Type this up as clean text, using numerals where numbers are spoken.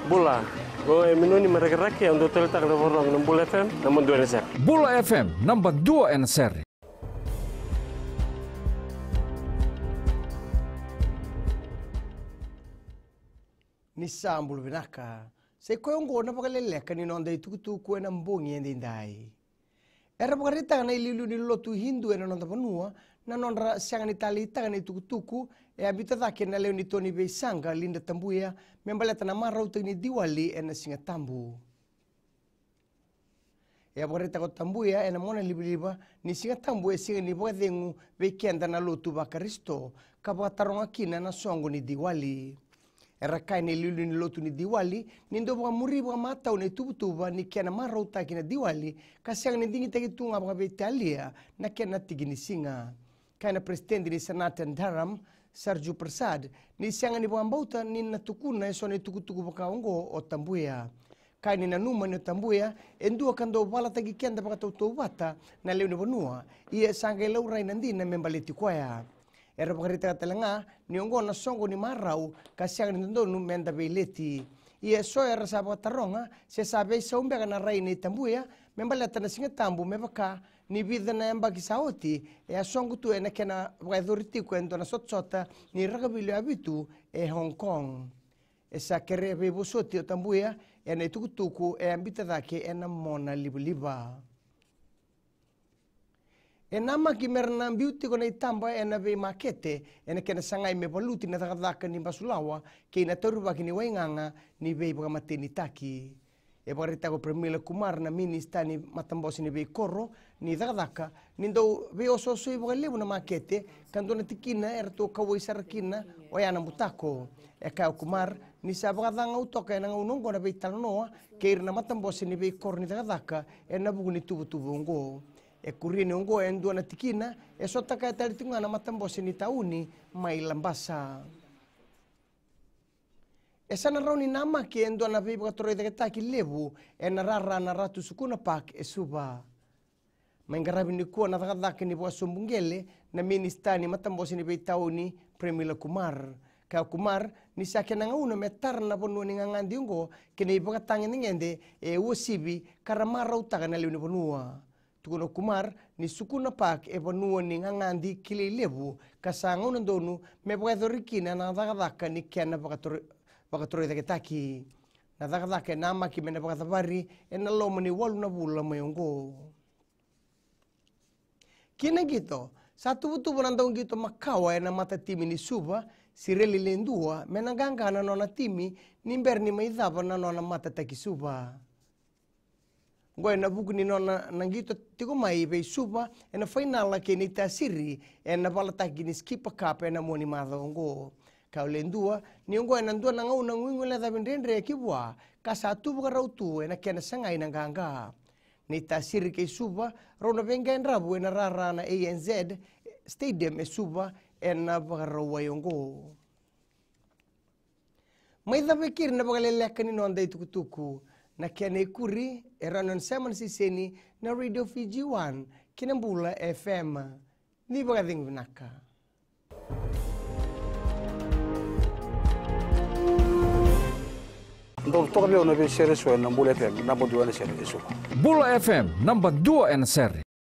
Bula. Go minuni mereka untuk teletak na orang ng Bula FM naman 2 NSR. Bula FM number 2 NSR. Ni sambul binaka. Se koyongo na Vakaleleka ni nonda itukutuku na mbongi endindai. Era pakarita na ililu ni lotu hindu na nonda panua na nonda siang ni tali tanga ni tukutuku e abita take na leo ni Tony Beisanga linda tambuya membaleta na marau ni Diwali na singa tambu. E pakarita ko tambuya na mona libiliba ni singa tambu e singa ni bwadengu vekenda na lotu bakaristo kapataronga kina na songo ni Diwali. Era kai ni lulu ni lotu ni Diwali, nindo baka muri baka matau ni tubutuba ni kena marau taki na Diwali, kasiang ni dingi tagi tunga baka Italia na kena tigi ni singa. Kai na presidente ni Sanatan Dharam, Sarju Prasad, ni sianga ni baka mbauta ni natukuna so ni tukutuku baka ongo o tambuya. Kai ni nanuma ni tambuya, endua kando wala tagi kenda baka tautu wata na leo ni banua, ia sangay laurai nandina membaliti kwaya. Era pakarita katelanga ni ongo na songo ni marau kasiang ni ndonu menda beileti. Ia so era saba taronga se sabe sa umbe kana rai ni tambuya membalata na singa tambu mebaka ni vida na emba kisaoti e songo tu ena kena authority ko endo na sotsota ni ragabilo abitu e Hong Kong. Esa kere be bosoti o tambuya ena tukutuku e ambita dake ena mona libuliba. E nama ki merna beauty ko na itamba e na be makete e na kena sangai me paluti na takadaka ni basulawa ke na toruba ki ni wainganga ni be baka mateni taki. E pakarita ko Premila Kumar na minista ni matambosi ni be koro ni takadaka ni ndo be ososo i baka lebu na makete kando na tikina e rato kawai sarakina o yana mutako. E kaya Kumar ni sa baka danga utoka e na unongo na be talanoa ke irna matambosi ni be koro ni takadaka e na buku ni tubu-tubu ungo. E kurini ongo e ndua na tikina, e sota kaya taritunga na matambosi ni tauni mai lambasa. E sana rau ni nama ki e ndua na vipa katoroi taketaki lebu e na rara na ratu sukuna pak e suba. Maingarabi ni kuwa na takadaki ni buwa sumbungele na minista ni matambosi ni bei tauni Premila Kumar. Kaya Kumar ni sa kena ngauna me tarna ponua ni ngangandi ongo kena ipakatangi ni ngende e uosibi karamara utaka na liu ni ponua. Tukuno Kumar ni sukuna pak e panua ni ngangandi kili lebu kasanga unandonu me pakathorikina na dakadaka ni kena pakatoroi taketaki. Na dakadaka e nama ki mena pakathabari e na loma ni walu na bula mayongo. Kina gito, sa tubutubu nandong gito makawa e na mata timi ni suba, sireli lendua, mena ganga na nona timi, nimber ni maidhaba na nona mata taki suba. Ngoy na buku ni nona nangito tiko mai be suba e na final ke ni tasiri e na balataki ni skipa cup e na moni madongo. Kau lendua ni ngoy na ndua na ngau na ngwingole da bendendre kibwa kasa tu buka rautu e na kena sangai na ganga. Ni tasiri ke suba rona benga endrabu e na rara na ANZ stadium e suba e na baka rawayongo. Mai da bekir na Vakaleleka ni nonda itukutuku. Na kena ikuri eranon seman siseni na Radio Fiji 1 kinambula FM ni bagading vinaka. Ndo toka leo na be series wa na Bula FM number 2 NSR. Bula FM number 2 NSR.